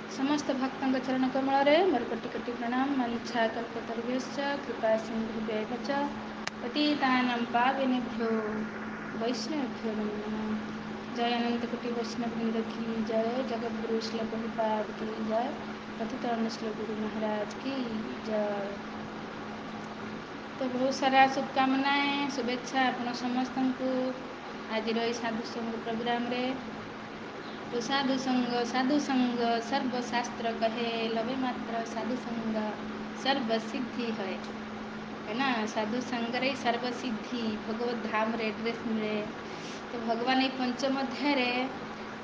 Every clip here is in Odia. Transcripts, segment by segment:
समस्त भक्तों चरण कमल मोर कोटि कोटि प्रणाम। मलिच्छा कल्पतरुभ्यश्च कृपा सिन्धुभ्यैव च पतितानां पावनेभ्यो वैष्णवेभ्यो नमो नमः। जय अनंत कोटि वैष्णव वृंद की जय, जगद्गुरु श्रील प्रभुपाद की जय, पतित श्री गुरु महाराज की जय। तो बहुत सारा शुभकामनाएं शुभेच्छा आपण समस्त को आज साधु संघ प्रोग्राम रे। तो साधु संग सर्वशास्त्र कहे, लवे मात्र साधु संग सर्व सिद्धि है ना। साधु संग रे सर्व सिद्धि भगवत धाम रे एड्रेस मिले। तो भगवान ये पंचम अध्याय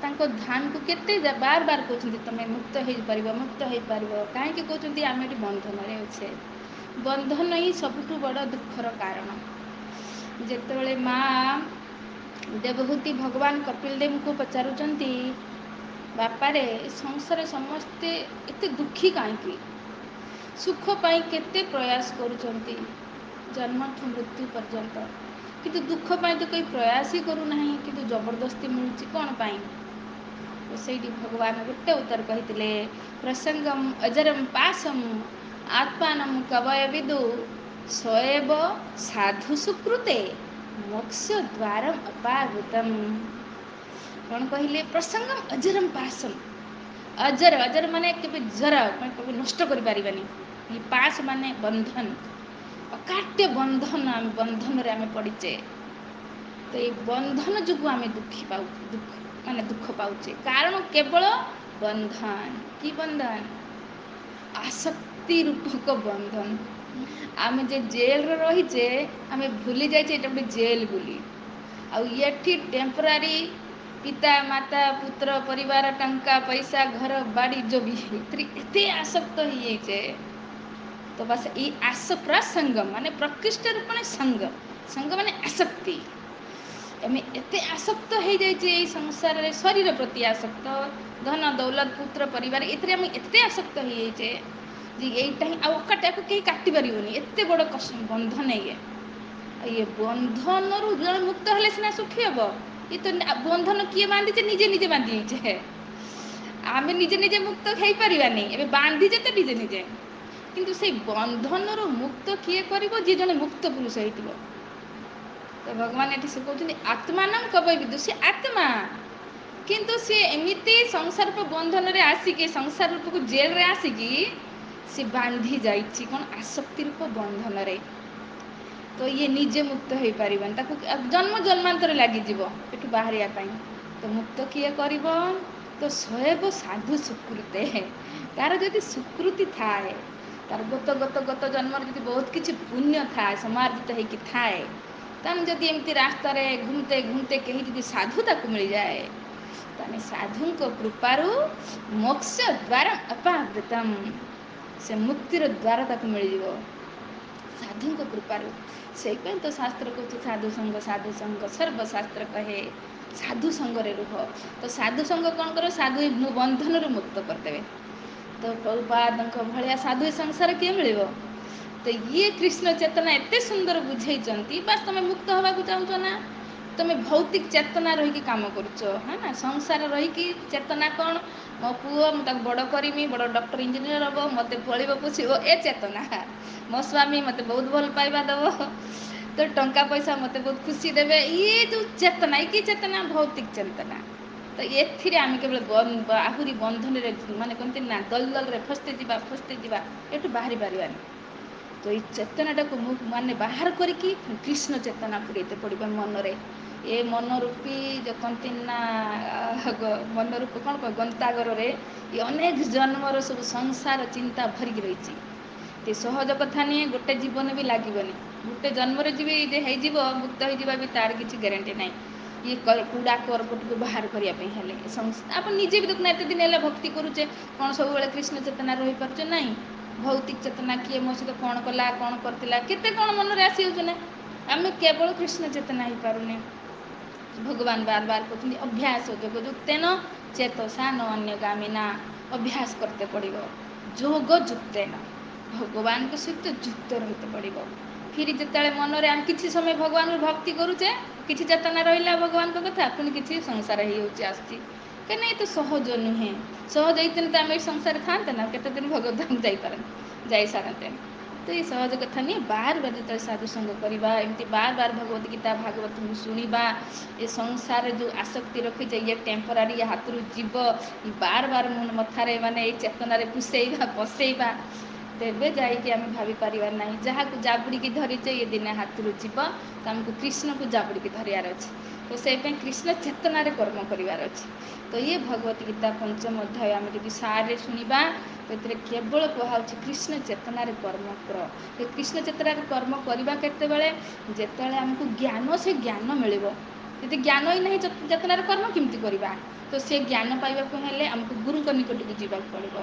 तांको धाम को केते बार बार कहते तुम मुक्त हो पार कहीं कहते आम ये बंधन अच्छे। बंधन ही सबुठ बड़ दुखर कारण। जेतेबेले माँ देवहूति भगवान कपिल देव को पचारुचंती, बापारे संसार समस्ते एते दुखी कहीं, सुख पाई केते प्रयास करुचंती जन्मठू मृत्यु पर्यंत, किंतु दुख पाई तो कोई प्रयास ही करूना, किंतु जबरदस्ती मिलूची कौन पाई। तो ସେଇଠି भगवान गोटे उत्तर कहते, प्रसंगम अजरम पासम आत्मानम कवय विदु स्वयं साधु सुकृते मोक्ष द्वारम अपावृतम। कौन कहले? प्रसंगम अजरम पासम। अजर अजर माने केबे जरा कभी नष्ट कर पारिबानी। ये पास माने बंधन, अकाट्य बंधन। आम बंधन रे आमे पड़िचे। तो ये बंधन जो आमे दुखी पाऊ, दुख माने दुख पाउचे कारण केवल बंधन। की बंधन? आसक्ति रूपक बंधन। आमे जे जेल रे रहीचे आमे भूली जाइचे एटा गोटे जेल बोली। आ ये टेम्परारी पिता माता पुत्र परिवार टंका पैसा घर बाड़ी जो भी एते आसक्त हो जाइए। तो बस ये प्रसंग माने प्रकृष्ट रूपणे संग, संग माने आसक्ति। एमे एते आसक्त हो जाइए संसार रे, शरीर प्रति आसक्त, धन दौलत पुत्र परिवार एते आमे एते आसक्त हो जाइए जे एटा ही आकाटा को कहीं काटी पारिबनी। एते बड़ बंधन ये बंधन रु जन मुक्त हेले सिना सुखी हम। ये तो बंधन किए बांधीचे? निजे निजे बांधीचे। आमे निजे निजे मुक्त हो पारिबानी, एबे बांधीचे तो निजे निजे, किंतु से बंधन रु मुक्त किए करिवो? जे जने मुक्त पुरुष हेतिबो। तो भगवान ये से कहते आत्मानम कवय विदु, से आत्मा, किंतु सी एमिति संसार को बंधन रे आसिकी, संसार रूप को जेल रे आसिकी से बांधी जाइछि कौन? आसक्ति रूप बंधन रे। तो ये निजे मुक्त हो पारिबन, ताकू जन्म जन्मांतर लगी जीवो एठू बाहरिया पाई। तो मुक्त किए करिवो? तो स्वयं साधु सुकृते है। तार जदि सुकृति थाए, तार गत गत गत जन्म जदि बहुत किछि पुण्य थाए, समार्जित होइकि थाए, तान जदि एमती रास्ता रे घूमते घूमते कहीं जदि साधुता को मिल जाए, ताने साधु को कृपारु मोक्ष द्वार अपावृतम, से मुक्तिर द्वार ताकू मिल जिवो साधु को कृपारु। से तो शास्त्र कहते साधु संग सर्वशास्त्र कहे, साधु संग रे रुह। तो साधु संग कौन करो? साधु बंधन रु मुक्त करदेवे। तो प्रभुपाद भाया साधु संसार किए मिल। तो ये कृष्ण चेतना एते सुंदर बुझेइचंती, बस तुम मुक्त हवा को चाहूच ना, तुम भौतिक चेतना रही काम करुच है ना। संसार रही चेतना कौन? मो पुओ मुझे बड़ करमी, बड़ डॉक्टर इंजीनियर हम, मत पलिब पोषिब, ए चेतना। मो स्वामी मत बहुत भल पाइबा दब, तो टंका पैसा मत बहुत खुशी देवे, ये जो चेतना, ये चेतना भौतिक चेतना। तो एथिरे आम केवल आहुरी बंधन माने कहते ना दलदल रे फस्ते जा एठू बाहरी पारिबानी। तो ये चेतनाटा को माने बाहर करके कृष्ण चेतना पुरेते पड़े मन रे। ए मन रूपी जो कहती ना मन रूप कौन कह गंतागर रे ये अनेक जन्मर सब संसार चिंता भरिक रही। ये सहज कथा नहीं, गोटे जीवन भी लगभग गोटे जन्म जी मुक्त हो भी तार किसी ग्यारंटी ना। ये कूड़ा करपट को बाहर करने आप निजे भी देखना, एत दिन है भक्ति करुचे कौन सब बेले कृष्ण चेतना रही पार्चे ना। भौतिक चेतना किए मो सहित कौन कला कौन करथिला केते कौन मन रे आसी होउछ ना। आमे केवल कृष्ण चेतना ही पारुने। भगवान बार बार कहते अभ्यास जोग युक्तेन चेतसा न अन्य गामिना। अभ्यास करते पड़ो जोग युक्तेन, भगवान के सहित युक्त रहते पड़ो। फिर जिते मन रे आम किसी समय भगवान भक्ति करुचे, किसी चेतना रहा भगवान को कथा, पुणी किसी संसार हो आसुची କାହିଁକି ନା ଏ ତ ସହଜ ନୁହେଁ। ସହଜ ହେଇଥିଲେ ତ ଆମେ ଏଇ ସଂସାରରେ ଥାନ୍ତେ ନା, କେତେ ଦିନ ଭଗବତ ଧାମ ଯାଇସାରନ୍ତେଣି। ତ ଏ ସହଜ କଥା ନୁହେଁ। ବାର ବାର ଯେତେବେଳେ ସାଧୁସଙ୍ଗ କରିବା, ଏମିତି ବାର ବାର ଭଗବତ ଗୀତା ଭାଗବତଙ୍କୁ ଶୁଣିବା, ଏ ସଂସାରରେ ଯେଉଁ ଆସକ୍ତି ରଖିଛେ ଇଏ ଟେମ୍ପୋରାରୀ, ଇଏ ହାତରୁ ଯିବ, ବାର ବାର ମଥାରେ ମାନେ ଏଇ ଚେତନାରେ ପଶେଇବା, ତେବେ ଯାଇକି ଆମେ ଭାବିପାରିବା ନାହିଁ ଯାହାକୁ ଜାବୁଡ଼ିକି ଧରିଛେ ଏ ଦିନେ ହାତରୁ ଯିବ, ତ ଆମକୁ କୃଷ୍ଣକୁ ଜାବୁଡ଼ିକି ଧରିବାର ଅଛି। ତ ସେଇ ପାଇଁ କୃଷ୍ଣ ଚେତନାରେ କର୍ମ କରିବାର ଅଛି। ତ ଇଏ ଭଗବତ ଗୀତା ପଞ୍ଚମ ଅଧ୍ୟାୟ ଆମେ ଯଦି ସାରରେ ଶୁଣିବା, ତ ଏଥିରେ କେବଳ କୁହାହେଉଛି କୃଷ୍ଣ ଚେତନାରେ କର୍ମ କର। କୃଷ୍ଣ ଚେତନାରେ କର୍ମ କରିବା କେତେବେଳେ? ଯେତେବେଳେ ଆମକୁ ଜ୍ଞାନ, ସେ ଜ୍ଞାନ ମିଳିବ। ଯଦି ଜ୍ଞାନ ହିଁ ନାହିଁ ଚେତନାରେ କର୍ମ କେମିତି କରିବା? ତ ସେ ଜ୍ଞାନ ପାଇବାକୁ ହେଲେ ଆମକୁ ଗୁରୁଙ୍କ ନିକଟକୁ ଯିବାକୁ ପଡ଼ିବ।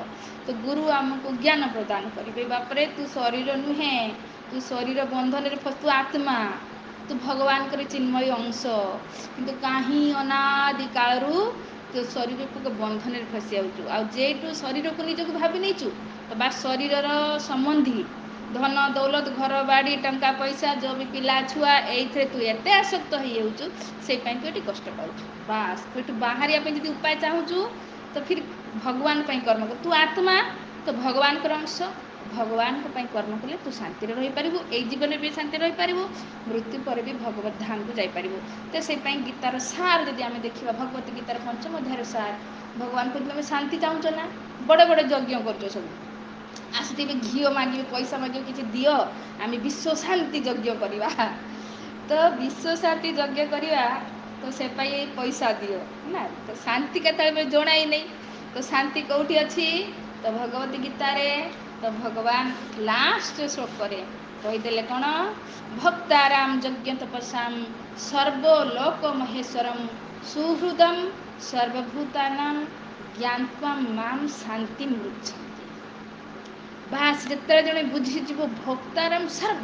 ତ ଗୁରୁ ଆମକୁ ଜ୍ଞାନ ପ୍ରଦାନ କରିବେ। ବାପରେ ତୁ ଶରୀର ନୁହେଁ, ତୁ ଶରୀର ବନ୍ଧନରେ ତୁ ଆତ୍ମା, ତୁ ଭଗବାନଙ୍କର ଚିନ୍ମୟ ଅଂଶ, କିନ୍ତୁ କାହିଁ ଅନାଦି କାଳରୁ ତୁ ଶରୀରକୁ ବନ୍ଧନରେ ଫସି ଯାଉଛୁ। ଆଉ ଯେହେତୁ ଶରୀରକୁ ନିଜକୁ ଭାବି ନେଇଛୁ, ତ ବା ଶରୀରର ସମ୍ବନ୍ଧୀ, ଧନ ଦୌଲତ, ଘର ବାଡ଼ି, ଟଙ୍କା ପଇସା, ଯେଉଁ ବି ପିଲା ଛୁଆ, ଏଇଥିରେ ତୁ ଏତେ ଆସକ୍ତ ହେଇଯାଉଛୁ, ସେଇ ପାଇଁ ତୁ ଏଠି କଷ୍ଟ ପାଉଛୁ। ବାସ୍, ତୁ ଏଠୁ ବାହାରିବା ପାଇଁ ଯଦି ଉପାୟ ଚାହୁଁଛୁ, ତ ଫିର ଭଗବାନ ପାଇଁ କର୍ମ କର। ତୁ ଆତ୍ମା, ତ ଭଗବାନଙ୍କର ଅଂଶ, ଭଗବାନଙ୍କ ପାଇଁ କର୍ମ କଲେ ତୁ ଶାନ୍ତିରେ ରହିପାରିବୁ। ଏଇ ଜୀବନରେ ବି ଶାନ୍ତିରେ ରହିପାରିବୁ, ମୃତ୍ୟୁ ପରେ ବି ଭଗବତ ଧାମକୁ ଯାଇପାରିବୁ। ତ ସେଇପାଇଁ ଗୀତାର ସାର ଯଦି ଆମେ ଦେଖିବା, ଭଗବତ ଗୀତାର ପଞ୍ଚମ ଅଧ୍ୟାୟର ସାର, ଭଗବାନ କହୁଥିଲେ ଆମେ ଶାନ୍ତି ଚାହୁଁଛ ନା, ବଡ଼ ବଡ଼ ଯଜ୍ଞ କରୁଛ ସବୁ, ଆସିଥିବେ ଘିଅ ମାଗିବେ, ପଇସା ମାଗିବେ, କିଛି ଦିଅ, ଆମେ ବିଶ୍ୱ ଶାନ୍ତି ଯଜ୍ଞ କରିବା। ତ ବିଶ୍ୱ ଶାନ୍ତି ଯଜ୍ଞ କରିବା, ତ ସେ ପାଇଁ ପଇସା ଦିଅ ନା। ତ ଶାନ୍ତି କେତେବେଳେ ଜଣାଇ ନେଇ, ତ ଶାନ୍ତି କେଉଁଠି ଅଛି? ତ ଭଗବତ ଗୀତାରେ ତ ଭଗବାନ ଲାଷ୍ଟ ଶ୍ଲୋକରେ କହିଦେଲେ କ'ଣ? ଭକ୍ତାରାମ ଯଜ୍ଞ ତପସାମ ସର୍ବଲୋକ ମହେଶ୍ୱରମ ସୁହୃଦମ ସର୍ବଭୂତାନାମ ଜ୍ଞାତ୍ୱା ମାମ ଶାନ୍ତି ମୃଚ୍ଛନ୍ତି। ବାସ୍, ଯେତେବେଳେ ଜଣେ ବୁଝିଯିବ ଭକ୍ତାରାମ ସର୍ବ,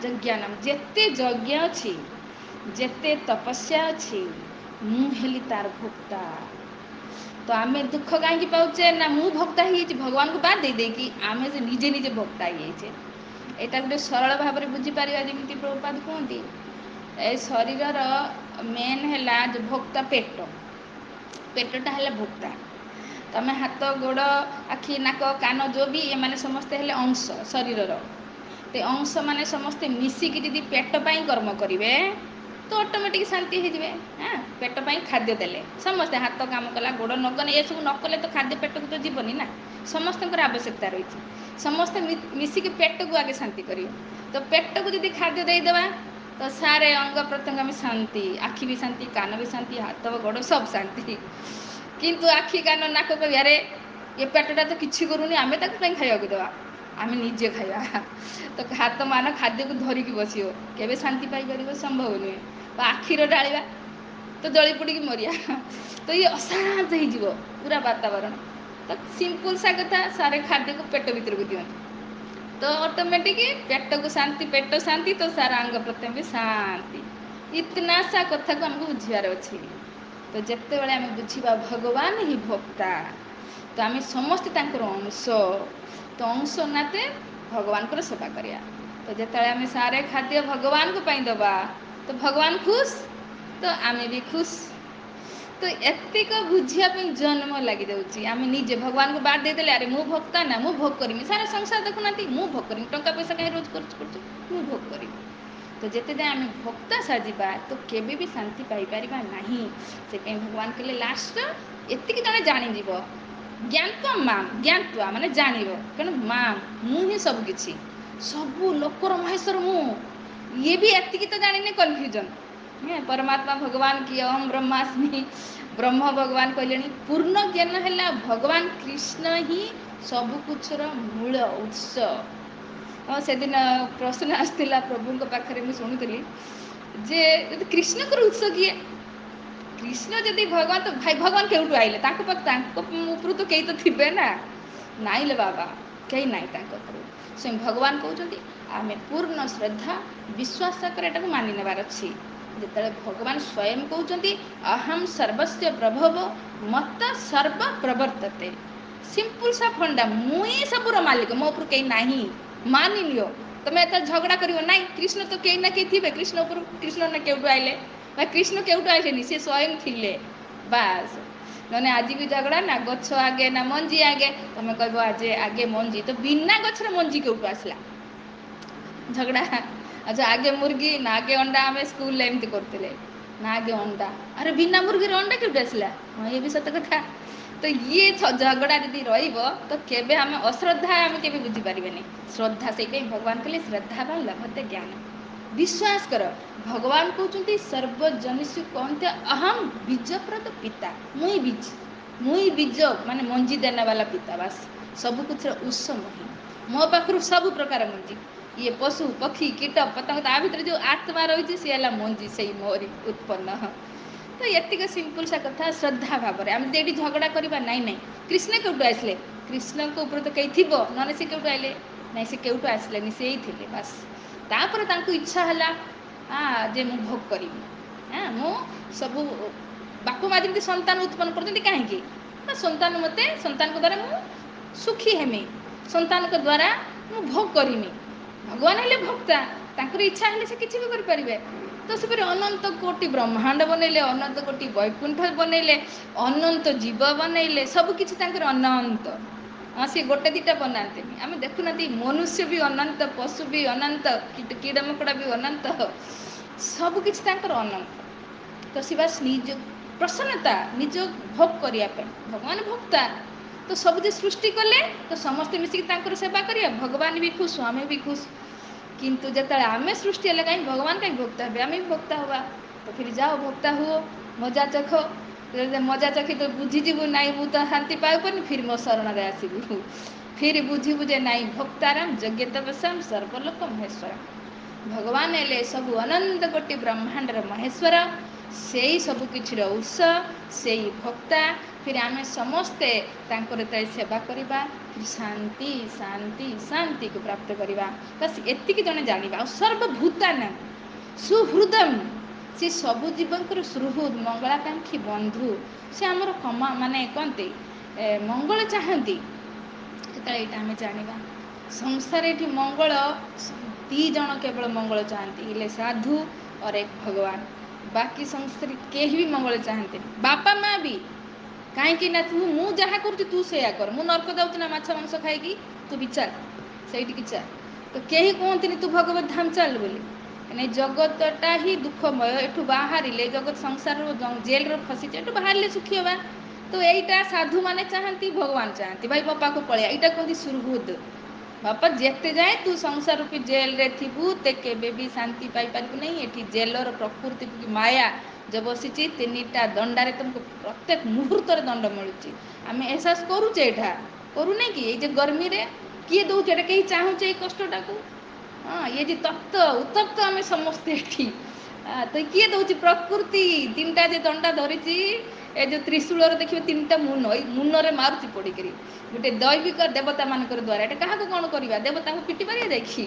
ଯଜ୍ଞାନମ, ଯେତେ ଯଜ୍ଞ ଅଛି, ଯେତେ ତପସ୍ୟା ଅଛି, ମୁଁ ହେଲି ତାର ଭୋକ୍ତା। ତ ଆମେ ଦୁଃଖ କାହିଁକି ପାଉଛେ? ନା ମୁଁ ଭୋକ୍ତା ହେଇଯାଇଛି, ଭଗବାନଙ୍କୁ ବାଦ ଦେଇକି ଆମେ ଯେ ନିଜେ ନିଜେ ଭୋକ୍ତା ହେଇଯାଇଛେ। ଏଇଟା ଗୋଟେ ସରଳ ଭାବରେ ବୁଝିପାରିବା। ଯେମିତି ପ୍ରଭୁପାଦ କୁହନ୍ତି, ଏ ଶରୀରର ମେନ୍ ହେଲା ଯେ ଭୋକ୍ତା ପେଟଟା ହେଲା ଭୋକ୍ତା। ତମେ ହାତ, ଗୋଡ଼, ଆଖି, ନାକ, କାନ, ଯେଉଁ ବି, ଏମାନେ ସମସ୍ତେ ହେଲେ ଅଂଶ ଶରୀରର। ତ ଅଂଶ ମାନେ ସମସ୍ତେ ମିଶିକି ଯଦି ପେଟ ପାଇଁ କର୍ମ କରିବେ, ତ ଅଟୋମେଟିକ୍ ଶାନ୍ତି ହେଇଯିବେ। ପେଟ ପାଇଁ ଖାଦ୍ୟ ଦେଲେ, ସମସ୍ତେ ହାତ କାମ କଲା, ଗୋଡ଼ ନଗଲେ, ଏସବୁ ନ କଲେ ତ ଖାଦ୍ୟ ପେଟକୁ ତ ଯିବନି ନା। ସମସ୍ତଙ୍କର ଆବଶ୍ୟକତା ରହିଛି। ସମସ୍ତେ ମିଶିକି ପେଟକୁ ଆଗେ ଶାନ୍ତି କରିବେ। ତ ପେଟକୁ ଯଦି ଖାଦ୍ୟ ଦେଇଦେବା, ତ ସାରେ ଅଙ୍ଗ ପ୍ରତ୍ୟଙ୍ଗ ଆମେ ଶାନ୍ତି, ଆଖି ବି ଶାନ୍ତି, କାନ ବି ଶାନ୍ତି, ହାତ ଗୋଡ଼ ସବୁ ଶାନ୍ତି। କିନ୍ତୁ ଆଖି, କାନ, ନାକ କହିବେ ଆରେ ଏ ପେଟଟା ତ କିଛି କରୁନି, ଆମେ ତାକୁ କାହିଁ ଖାଇବାକୁ ଦେବା, ଆମେ ନିଜେ ଖାଇବା। ତ ହାତ ମାନ ଖାଦ୍ୟକୁ ଧରିକି ବସିବ, କେବେ ଶାନ୍ତି ପାଇପାରିବ? ସମ୍ଭବ ନୁହେଁ। ତ ଆଖିର ଢାଳିବା, ତ ଜଳି ପୋଡ଼ିକି ମରିବା। ତ ଇଏ ଅଶାନ୍ତ ହେଇଯିବ ପୁରା ବାତାବରଣ। ତ ସିମ୍ପଲ ସା କଥା, ସାରେ ଖାଦ୍ୟକୁ ପେଟ ଭିତରକୁ ଦିଅନ୍ତି, ତ ଅଟୋମେଟିକ୍ ପେଟକୁ ଶାନ୍ତି, ପେଟ ଶାନ୍ତି, ତ ସାରା ଅଙ୍ଗ ପ୍ରତ୍ୟଙ୍ଗ ବି ଶାନ୍ତି। ଇତନା ସା କଥାକୁ ଆମକୁ ବୁଝିବାର ଅଛି। ତ ଯେତେବେଳେ ଆମେ ବୁଝିବା ଭଗବାନ ହିଁ ଭୋକ୍ତା, ତ ଆମେ ସମସ୍ତେ ତାଙ୍କର ଅଂଶ, ତ ଅଂଶ ନାତେ ଭଗବାନଙ୍କର ସେବା କରିବା। ତ ଯେତେବେଳେ ଆମେ ସାରେ ଖାଦ୍ୟ ଭଗବାନଙ୍କ ପାଇଁ ଦେବା, ତ ଭଗବାନ ଖୁସ୍, ତ ଆମେ ବି ଖୁସ୍। ତ ଏତିକ ବୁଝିବା ପାଇଁ ଜନ୍ମ ଲାଗିଯାଉଛି। ଆମେ ନିଜେ ଭଗବାନଙ୍କୁ ବାଦ ଦେଇଦେଲେ, ଆରେ ମୁଁ ଭୋକ୍ତା ନା, ମୁଁ ଭୋଗ କରିମି। ସାରା ସଂସାର ଦେଖୁନାହାନ୍ତି, ମୁଁ ଭୋଗ କରିମି, ଟଙ୍କା ପଇସା କାହିଁ ରୋଜ କରୁଛୁ, ମୁଁ ଭୋଗ କରିମି। ତ ଯେତେଯାଏ ଆମେ ଭୋକ୍ତା ସାଜିବା, ତ କେବେ ବି ଶାନ୍ତି ପାଇପାରିବା ନାହିଁ। ସେଥିପାଇଁ ଭଗବାନ କହିଲେ ଲାଷ୍ଟ ଏତିକି ଜଣେ ଜାଣିଯିବ, ଜ୍ଞାତ୍ୱା ମାମ୍, ଜ୍ଞାତ୍ୱା ମାନେ ଜାଣିବ, କାରଣ ମାମ୍, ମୁଁ ହିଁ ସବୁ କିଛି, ସବୁ ଲୋକର ମହେଶ୍ୱର ମୁଁ। ଇଏ ବି ଏତିକି ତ ଜାଣିନି, କନଫ୍ୟୁଜନ୍। ପରମାତ୍ମା ଭଗବାନ କି ଅହମ୍ ବ୍ରହ୍ମାସ୍ମି, ବ୍ରହ୍ମ ଭଗବାନ କହିଲେଣି। ପୂର୍ଣ୍ଣ ଜ୍ଞାନ ହେଲା ଭଗବାନ କୃଷ୍ଣ ହିଁ ସବୁକିଛିର ମୂଳ ଉତ୍ସ। ସେଦିନ ପ୍ରଶ୍ନ ଆସିଥିଲା ପ୍ରଭୁଙ୍କ ପାଖରେ, ମୁଁ ଶୁଣୁଥିଲି ଯେ ଯଦି କୃଷ୍ଣଙ୍କର ଉତ୍ସ କିଏ? କୃଷ୍ଣ ଯଦି ଭଗବାନ, ତ ଭାଇ ଭଗବାନ କେଉଁଠୁ ଆଇଲେ? ତାଙ୍କ ଉପରୁ ତ କେହି ତ ଥିବେ ନା। ନାଇଁ ଲୋ ବାବା, କେହି ନାହିଁ ତାଙ୍କ ଉପରୁ। ସ୍ୱୟଂ ଭଗବାନ କହୁଛନ୍ତି, ଆମେ ପୂର୍ଣ୍ଣ ଶ୍ରଦ୍ଧା ବିଶ୍ୱାସ କରି ଏଟାକୁ ମାନି ନେବାର ଅଛି। ଯେତେବେଳେ ଭଗବାନ ସ୍ୱୟଂ କହୁଛନ୍ତି ଅହମ୍ ସର୍ବସ୍ୟ ପ୍ରଭବ ମତ ସର୍ବ ପ୍ରବର୍ତ୍ତତେ, ସିମ୍ପଲ ସା ଫଣ୍ଡା, ମୁଁ ହିଁ ସବୁର ମାଲିକ, ମୋ ଉପରୁ କେହି ନାହିଁ, ମାନି ନିଅ। ତମେ ଏତେ ଝଗଡ଼ା କରିବ ନାଇଁ, କୃଷ୍ଣ ତ କେହି ନା କେହି ଥିବେ, କୃଷ୍ଣ ଉପରୁ, କୃଷ୍ଣ ନା କେଉଁଠୁ ଆଇଲେ, ବା କୃଷ୍ଣ କେଉଁଠୁ ଆଇଲେନି, ସେ ସ୍ୱୟଂ ଥିଲେ। ବାସ୍, ନହେଲେ ଆଜି ବି ଝଗଡ଼ା ନା, ଗଛ ଆଗେ ନା ମଞ୍ଜି ଆଗେ। ତମେ କହିବ ଆଜି ଆଗେ ମଞ୍ଜି, ତ ବିନା ଗଛରେ ମଞ୍ଜି କେଉଁଠୁ ଆସିଲା? ଝଗଡ଼ା। ଆଚ୍ଛା ଆଗେ ମୁର୍ଗୀ ନା ଆଗେ ଅଣ୍ଡା? ଆମେ ସ୍କୁଲରେ ଏମିତି କରୁଥିଲେ ନା ଆଗେ ଅଣ୍ଡା, ଆରେ ବିନା ମୁର୍ଗୀର ଅଣ୍ଡା କେଉଁଠୁ ଆସିଲା? ହଁ ଇଏ ବି ସତ କଥା। ତ ଇଏ ଝଗଡ଼ା ଯଦି ରହିବ ତ କେବେ ଆମେ ଅଶ୍ରଦ୍ଧା ଆମେ କେବେ ବୁଝିପାରିବେନି। ଶ୍ରଦ୍ଧା, ସେଇପାଇଁ ଭଗବାନ କହିଲେ ଶ୍ରଦ୍ଧାବାନ ଲଭତେ ଜ୍ଞାନ। ବିଶ୍ୱାସ କର, ଭଗବାନ କହୁଛନ୍ତି ସର୍ବଜନିଷୁ କହନ୍ତି ଅହମ୍ ବୀଜପ୍ରଦ ପିତା। ମୁଇଁ ବୀଜ, ମୁଇଁ ବୀଜ ମାନେ ମଞ୍ଜି ଦେନା ବାଲା ପିତା। ବାସ୍ ସବୁ କିଛିର ଉତ୍ସ ମୁହିଁ। ମୋ ପାଖରୁ ସବୁ ପ୍ରକାର ମଞ୍ଜି, ଇଏ ପଶୁ ପକ୍ଷୀ କୀଟ ପତଙ୍ଗ, ତା ଭିତରେ ଯେଉଁ ଆତ୍ମା ରହିଛି ସିଏ ହେଲା ମଞ୍ଜି, ସେଇ ମୋରି ଉତ୍ପନ୍ନ। ତ ଏତିକି ସିମ୍ପଲ୍ ସା କଥା। ଶ୍ରଦ୍ଧା ଭାବରେ ଆମେ ଯଦି ଏଠି ଝଗଡ଼ା କରିବା, ନାଇଁ ନାଇଁ କୃଷ୍ଣ କେଉଁଠୁ ଆସିଲେ? କୃଷ୍ଣଙ୍କ ଉପରେ ତ କେହି ଥିବ, ନହେଲେ ସେ କେଉଁଠୁ ଆଇଲେ? ନାଇଁ ସେ କେଉଁଠୁ ଆସିଲେନି, ସେଇ ଥିଲେ ବାସ୍। ତାପରେ ତାଙ୍କୁ ଇଚ୍ଛା ହେଲା ଯେ ମୁଁ ଭୋଗ କରିବି। ମୁଁ ସବୁ ବାପା ମା ଯେମିତି ସନ୍ତାନ ଉତ୍ପନ୍ନ କରୁଛନ୍ତି, କାହିଁକି? ନା ସନ୍ତାନ ମୋତେ, ସନ୍ତାନଙ୍କ ଦ୍ୱାରା ମୁଁ ସୁଖୀ ହେମି, ସନ୍ତାନଙ୍କ ଦ୍ୱାରା ମୁଁ ଭୋଗ କରିମି। ଭଗବାନ ହେଲେ ଭୋକ୍ତା, ତାଙ୍କର ଇଚ୍ଛା ହେଲେ ସେ କିଛି ବି କରିପାରିବେ। ତ ସେପରି ଅନନ୍ତ କୋଟି ବ୍ରହ୍ମାଣ୍ଡ ବନେଇଲେ, ଅନନ୍ତ କୋଟି ବୈକୁଣ୍ଠ ବନେଇଲେ, ଅନନ୍ତ ଜୀବ ବନେଇଲେ, ସବୁ କିଛି ତାଙ୍କର ଅନନ୍ତ। ସେ ଗୋଟେ ଦିଟା ବନାନ୍ତିନି। ଆମେ ଦେଖୁନାହାନ୍ତି ମନୁଷ୍ୟ ବି ଅନନ୍ତ, ପଶୁ ବି ଅନନ୍ତ, କୀଡ଼ମକଡ଼ା ବି ଅନନ୍ତ, ସବୁକିଛି ତାଙ୍କର ଅନନ୍ତ। ତ ସେ ବାସ୍ ନିଜ ପ୍ରସନ୍ନତା, ନିଜ ଭୋଗ କରିବା ପାଇଁ। ଭଗବାନ ଭୋକ୍ତା, ତ ସବୁ ଯେ ସୃଷ୍ଟି କଲେ ତ ସମସ୍ତେ ମିଶିକି ତାଙ୍କର ସେବା କରିବା, ଭଗବାନ ବି ଖୁସ୍, ଆମେ ବି ଖୁସ୍। କିନ୍ତୁ ଯେତେବେଳେ ଆମେ ସୃଷ୍ଟି ହେଲେ, କାହିଁ ଭଗବାନ କାହିଁ ଭୋକ୍ତା ହେବେ? ଆମେ ବି ଭୋକ୍ତା ହେବା। ତ ଫିର୍ ଯାଅ ଭୋକ୍ତା ହୁଅ, ମଜା ଚଖ। ମଜା ଚଖି ତ ବୁଝିଯିବୁ, ନାଇଁ ମୁଁ ତ ଶାନ୍ତି ପାଇପାରୁନି, ଫିର୍ ମୋ ଶରଣରେ ଆସିବୁ। ଫିର୍ ବୁଝିବୁ ଯେ ନାଇଁ ଭୋକ୍ତାରାମ ଯଜ୍ଞତପସ୍ୟାମ ସର୍ବଲୋକ ମହେଶ୍ୱର। ଭଗବାନ ହେଲେ ସବୁ ଅନନ୍ତ କୋଟି ବ୍ରହ୍ମାଣ୍ଡର ମହେଶ୍ୱର, ସେଇ ସବୁ କିଛିର ଉତ୍ସ, ସେଇ ଭୋକ୍ତା। ଫିର୍ ଆମେ ସମସ୍ତେ ତାଙ୍କର ଯେତେବେଳେ ସେବା କରିବା, ଶାନ୍ତି ଶାନ୍ତି ଶାନ୍ତିକୁ ପ୍ରାପ୍ତ କରିବା। ବାସ୍ ଏତିକି ଜଣେ ଜାଣିବା। ଆଉ ସର୍ବଭୂତାନାଂ ସୁହୃଦମ୍, ସେ ସବୁ ଜୀବଙ୍କର ସୁହୃଦ୍, ମଙ୍ଗଳାକାଂକ୍ଷୀ ବନ୍ଧୁ। ସେ ଆମର ମାନେ କହନ୍ତି ମଙ୍ଗଳ ଚାହାନ୍ତି। ଯେତେବେଳେ ଏଇଟା ଆମେ ଜାଣିବା, ସଂସାର ଏଠି ମଙ୍ଗଳ ଦୁଇ ଜଣ କେବଳ ମଙ୍ଗଳ ଚାହାନ୍ତି, ହେଲେ ସାଧୁ ଅର ଏକ ଭଗବାନ। ବାକି ସଂସାରରେ କେହି ବି ମଙ୍ଗଳ ଚାହାନ୍ତିନି। ବାପା ମା ବି, କାହିଁକି ନା ମୁଁ ଯାହା କରୁଛି ତୁ ସେଇଆ କର। ମୁଁ ନର୍କ ଯାଉଛି ନା ମାଛ ମାଂସ ଖାଇକି, ତୁ ବି ଚାଲ ସେଇଠିକି ଚାଲ। ତ କେହି କୁହନ୍ତିନି ତୁ ଭଗବତ ଧାମ ଚାଲ ବୋଲି। ମାନେ ଜଗତଟା ହିଁ ଦୁଃଖମୟ। ଏଠୁ ବାହାରିଲେ, ଜଗତ ସଂସାରରୁ ଜେଲରେ ଫସିଛେ, ଏଠୁ ବାହାରିଲେ ସୁଖୀ ହେବା। ତ ଏଇଟା ସାଧୁମାନେ ଚାହାନ୍ତି, ଭଗବାନ ଚାହାନ୍ତି। ଭାଇ ମୋ ପାଖକୁ ପଳେଇଆ, ଏଇଟା କୁହନ୍ତି ସୁହୃଦ୍। ବାପା ଯେତେ ଯାଏଁ ତୁ ସଂସାର ରୂପୀ ଜେଲରେ ଥିବୁ, ତେ କେବେ ବି ଶାନ୍ତି ପାଇପାରିବୁ ନାହିଁ। ଏଠି ଜେଲର ପ୍ରକୃତି ମାୟା ଯେ ବସିଛି, ତିନିଟା ଦଣ୍ଡାରେ ତୁମକୁ ପ୍ରତ୍ୟେକ ମୁହୂର୍ତ୍ତରେ ଦଣ୍ଡ ମିଳୁଛି। ଆମେ ଏହସାସ କରୁଛେ, ଏଇଟା କରୁନେ କି? ଏଇ ଯେ ଗରମିରେ କିଏ ଦେଉଛି? ଏଇଟା କେହି ଚାହୁଁଛେ ଏଇ କଷ୍ଟଟାକୁ? ଇଏ ଯେ ତପ୍ତ ଉତ୍ତପ୍ତ ଆମେ ସମସ୍ତେ ଏଠି, ତ କିଏ ଦେଉଛି? ପ୍ରକୃତି ତିନିଟା ଯେ ଦଣ୍ଡା ଧରିଛି, ଏ ଯେଉଁ ତ୍ରିଶୂଳରେ ଦେଖିବେ ତିନିଟା ମୁନ, ଏଇ ମୁନରେ ମାରୁଛି ପଡ଼ିକରି। ଗୋଟେ ଦୈବିକ ଦେବତାମାନଙ୍କର ଦ୍ୱାରା। ଏଇଟା କାହାକୁ କ'ଣ କରିବା? ଦେବତାଙ୍କୁ ପିଟି ପାରିବା ଦେଖି?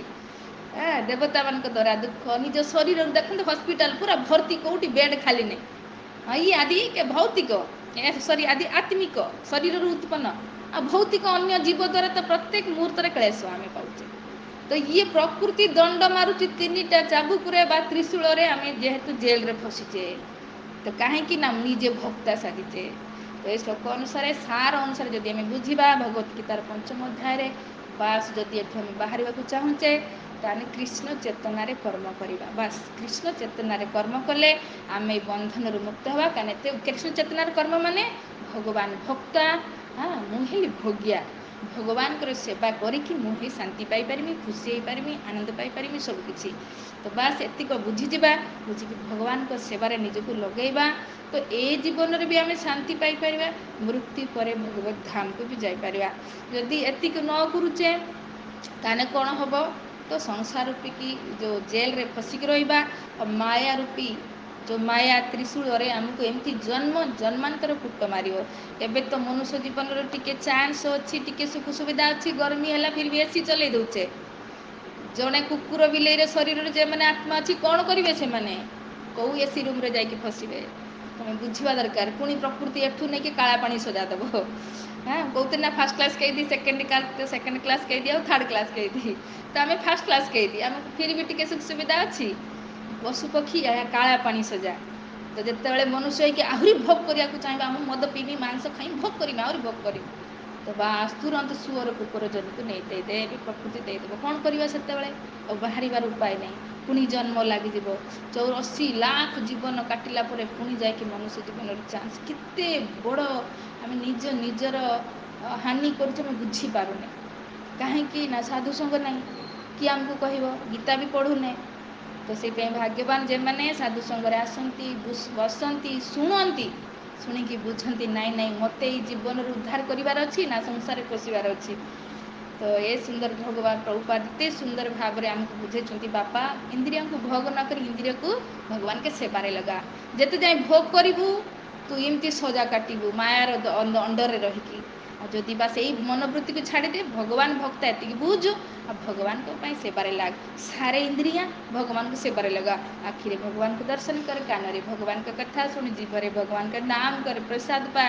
ଦେବତାମାନଙ୍କ ଦ୍ୱାରା ଦୁଃଖ ନିଜ ଶରୀରରୁ ଦେଖନ୍ତୁ, ହସ୍ପିଟାଲ ପୁରା ଭର୍ତ୍ତି, କେଉଁଠି ବେଡ୍ ଖାଲି ନାହିଁ। ଇଏ ଆଦି ଭୌତିକ, ସରି ଆଦି ଆତ୍ମିକ ଶରୀରରୁ ଉତ୍ପନ୍ନ, ଆଉ ଭୌତିକ ଅନ୍ୟ ଜୀବ ଦ୍ୱାରା ତ ପ୍ରତ୍ୟେକ ମୁହୂର୍ତ୍ତରେ କ୍ଲେଶ ଆମେ ପାଉଛେ। ତ ଇଏ ପ୍ରକୃତି ଦଣ୍ଡ ମାରୁଛି ତିନିଟା ଚାବୁକରେ ବା ତ୍ରିଶୂଳରେ। ଆମେ ଯେହେତୁ ଜେଲରେ ଫସିଛେ, ତ କାହିଁକି ନା ନିଜେ ଭକ୍ତା ସାଜିଛେ। ତ ଏ ଶ୍ଲୋକ ଅନୁସାରେ, ସାର ଅନୁସାରେ ଯଦି ଆମେ ବୁଝିବା, ଭଗବତ ଗୀତାର 5ମ ଅଧ୍ୟାୟରେ, ବାସ୍ ଯଦି ଏଠୁ ଆମେ ବାହାରିବାକୁ ଚାହୁଁଛେ, ତାହେଲେ କୃଷ୍ଣ ଚେତନାରେ କର୍ମ କରିବା। ବାସ୍ କୃଷ୍ଣ ଚେତନାରେ କର୍ମ କଲେ ଆମେ ଏଇ ବନ୍ଧନରୁ ମୁକ୍ତ ହେବା। କାରଣ ଏତେ କୃଷ୍ଣ ଚେତନାର କର୍ମ ମାନେ ଭଗବାନ ଭକ୍ତା, ମୁଁ ହେଲି ଭୋଗ୍ୟା। ଭଗବାନଙ୍କର ସେବା କରିକି ମୁଁ ହିଁ ଶାନ୍ତି ପାଇପାରିବି, ଖୁସି ହେଇପାରିବି, ଆନନ୍ଦ ପାଇପାରିବି, ସବୁକିଛି। ତ ବାସ୍ ଏତିକ ବୁଝିଯିବା, ବୁଝିକି ଭଗବାନଙ୍କ ସେବାରେ ନିଜକୁ ଲଗେଇବା। ତ ଏ ଜୀବନରେ ବି ଆମେ ଶାନ୍ତି ପାଇପାରିବା, ମୃତ୍ୟୁ ପରେ ଭଗବତ ଧାମକୁ ବି ଯାଇପାରିବା। ଯଦି ଏତିକି ନ କରୁଛେ, ତାହେଲେ କ'ଣ ହେବ? ତ ସଂସାର ରୂପୀ ଯେଉଁ ଜେଲରେ ଫସିକି ରହିବା, ମାୟା ରୂପୀ ଯେଉଁ ମାୟା ତ୍ରିଶୂଳରେ ଆମକୁ ଏମିତି ଜନ୍ମ ଜନ୍ମାନ୍ତର କୁଟ ମାରିବ। ଏବେ ତ ମନୁଷ୍ୟ ଜୀବନର ଟିକେ ଚାନ୍ସ ଅଛି, ଟିକେ ସୁଖ ସୁବିଧା ଅଛି। ଗରମି ହେଲା ଫିର୍ ବି ଏସି ଚଲେଇ ଦେଉଛେ। ଜଣେ କୁକୁର ବିଲେଇର ଶରୀରରେ ଯେଉଁମାନେ ଆତ୍ମା ଅଛି, କ'ଣ କରିବେ ସେମାନେ? କେଉଁ ଏସି ରୁମ୍ରେ ଯାଇକି ଫସିବେ? ତୁମେ ବୁଝିବା ଦରକାର। ପୁଣି ପ୍ରକୃତି ଏଠୁ ନେଇକି କାଳା ପାଣି ସଜା ଦେବ। କହୁଥିଲେ ନା ଫାର୍ଷ୍ଟ କ୍ଲାସ୍ କେଇଦି, ସେକେଣ୍ଡ କ୍ଲାସ୍ କେଇଦି, ଆଉ ଥାର୍ଡ଼ କ୍ଲାସ୍ କେଇଦି। ତ ଆମେ ଫାର୍ଷ୍ଟ କ୍ଲାସ୍ କେଇଦି, ଆମକୁ ଫିର୍ ବି ଟିକେ ସୁଖ ସୁବିଧା ଅଛି। ପଶୁପକ୍ଷୀ କାଳା ପାଣି ସଜା। ତ ଯେତେବେଳେ ମନୁଷ୍ୟ ହେଇକି ଆହୁରି ଭୋଗ କରିବାକୁ ଚାହିଁବା, ମୁଁ ମଦ ପିଇବି, ମାଂସ ଖାଇ ଭୋଗ କରିବି, ଆହୁରି ଭୋଗ କରିବି, ତ ବାସ୍ ତୁରନ୍ତ ସୁଅର କୁକୁର ଜନକୁ ନେଇ ଦେଇଦେବ, ପ୍ରକୃତି ଦେଇଦେବ। କ'ଣ କରିବା ସେତେବେଳେ? ଆଉ ବାହାରିବାର ଉପାୟ ନାହିଁ। ପୁଣି ଜନ୍ମ ଲାଗିଯିବ। 84 ଲାଖ ଜୀବନ କାଟିଲା ପରେ ପୁଣି ଯାଇକି ମନୁଷ୍ୟ ଜୀବନର ଚାନ୍ସ। କେତେ ବଡ଼ ଆମେ ନିଜର ହାନି କରୁଛୁ, ଆମେ ବୁଝିପାରୁନେ। କାହିଁକି ନା ସାଧୁସଙ୍ଗ ନାହିଁ, କିଏ ଆମକୁ କହିବ? ଗୀତା ବି ପଢ଼ୁନେ। ତ ସେଇପାଇଁ ଭାଗ୍ୟବାନ ଯେମାନେ ସାଧୁସଙ୍ଗରେ ଆସନ୍ତି, ବସନ୍ତି, ଶୁଣନ୍ତି, ଶୁଣିକି ବୁଝନ୍ତି, ନାଇଁ ନାଇଁ ମୋତେ ଏଇ ଜୀବନରୁ ଉଦ୍ଧାର କରିବାର ଅଛି ନା ସଂସାରରେ ପଶିବାର ଅଛି। ତ ଏ ସୁନ୍ଦର ଭଗବାନ ପ୍ରଭୁପାଦ ଏତେ ସୁନ୍ଦର ଭାବରେ ଆମକୁ ବୁଝେଇଛନ୍ତି, ବାପା ଇନ୍ଦ୍ରିୟକୁ ଭୋଗ ନ କରି ଇନ୍ଦ୍ରିୟକୁ ଭଗବାନଙ୍କ ସେବାରେ ଲଗା। ଯେତେ ଯାଏଁ ଭୋଗ କରିବୁ ତୁ ଏମିତି ସଜା କାଟିବୁ ମାୟାର ଅଣ୍ଡରେ ରହିକି। ଆଉ ଯଦି ବା ସେଇ ମନୋବୃତ୍ତିକୁ ଛାଡ଼ିଦେ, ଭଗବାନ ଭକ୍ତ ଏତିକି ବୁଝୁ, ଆଉ ଭଗବାନଙ୍କ ପାଇଁ ସେବାରେ ଲାଗ। ସାରେ ଇନ୍ଦ୍ରିୟ ଭଗବାନଙ୍କୁ ସେବାରେ ଲଗା। ଆଖିରେ ଭଗବାନଙ୍କୁ ଦର୍ଶନ କର, କାନରେ ଭଗବାନଙ୍କ କଥା ଶୁଣି, ଜିଭରେ ଭଗବାନଙ୍କ ନାମ କର, ପ୍ରସାଦ ପା,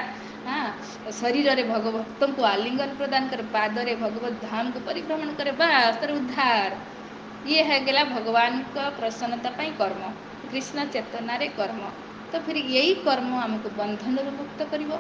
ଶରୀରରେ ଭଗବତଙ୍କୁ ଆଲିଙ୍ଗନ ପ୍ରଦାନ କର, ପାଦରେ ଭଗବତ ଧାମକୁ ପରିଭ୍ରମଣ କରେ, ବାସ୍ ତୋର ଉଦ୍ଧାର। ଇଏ ହେଇଗଲା ଭଗବାନଙ୍କ ପ୍ରସନ୍ନତା ପାଇଁ କର୍ମ, କୃଷ୍ଣ ଚେତନାରେ କର୍ମ। ତ ଫିର ଏଇ କର୍ମ ଆମକୁ ବନ୍ଧନରୁ ମୁକ୍ତ କରିବ।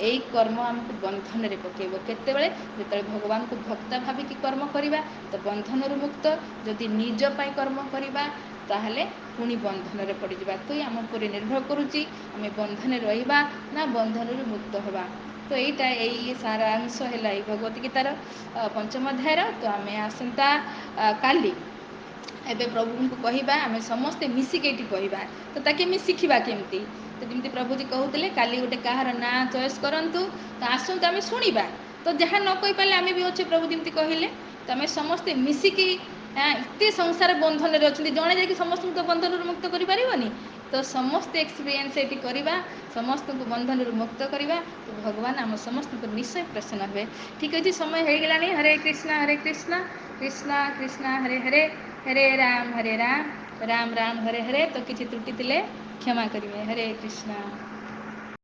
ଏଇ କର୍ମ ଆମକୁ ବନ୍ଧନରେ ପକାଇବ କେତେବେଳେ? ଯେତେବେଳେ ଭଗବାନଙ୍କୁ ଭକ୍ତ ଭାବିକି କର୍ମ କରିବା, ତ ବନ୍ଧନରୁ ମୁକ୍ତ। ଯଦି ନିଜ ପାଇଁ କର୍ମ କରିବା, ତାହେଲେ ପୁଣି ବନ୍ଧନରେ ପଡ଼ିଯିବା। ତ ଆମ ଉପରେ ନିର୍ଭର କରୁଛି ଆମେ ବନ୍ଧନରେ ରହିବା ନା ବନ୍ଧନରୁ ମୁକ୍ତ ହେବା। ତ ଏଇଟା ଏଇ ସାରାଂଶ ହେଲା ଏଇ ଭଗବତ ଗୀତାର 5ମ ଅଧ୍ୟାୟର। ତ ଆମେ ଆସନ୍ତା କାଲି ଏବେ ପ୍ରଭୁଙ୍କୁ କହିବା, ଆମେ ସମସ୍ତେ ମିଶିକି ଏଇଠି କହିବା। ତ ତାକେ ଆମେ ଶିଖିବା କେମିତି? ତ ଯେମିତି ପ୍ରଭୁଜୀ କହୁଥିଲେ, କାଲି ଗୋଟେ କାହାର ନାଁ ଚଏସ୍ କରନ୍ତୁ, ତ ଆସନ୍ତୁ ଆମେ ଶୁଣିବା। ତ ଯାହା ନ କହିପାରିଲେ ଆମେ ବି ଅଛେ, ପ୍ରଭୁ ଯେମିତି କହିଲେ। ତ ଆମେ ସମସ୍ତେ ମିଶିକି, ଏତେ ସଂସାର ବନ୍ଧନରେ ଅଛନ୍ତି, ଜଣେ ଯାଇକି ସମସ୍ତଙ୍କୁ ତ ବନ୍ଧନରୁ ମୁକ୍ତ କରିପାରିବନି। ତ ସମସ୍ତେ ଏକ୍ସପିରିଏନ୍ସ ଏଠି କରିବା, ସମସ୍ତଙ୍କୁ ବନ୍ଧନରୁ ମୁକ୍ତ କରିବା। ତ ଭଗବାନ ଆମ ସମସ୍ତଙ୍କୁ ନିଶ୍ଚୟ ପ୍ରସନ୍ନ ହେବେ। ଠିକ୍ ଅଛି, ସମୟ ହେଇଗଲାଣି। ହରେ କୃଷ୍ଣ କୃଷ୍ଣ କୃଷ୍ଣ ହରେ ହରେ, ହରେ ରାମ ରାମ ରାମ ହରେ ହରେ। ତ କିଛି ତ୍ରୁଟି ଥିଲେ କ୍ଷମା କରିବେ। ହରେ କୃଷ୍ଣ।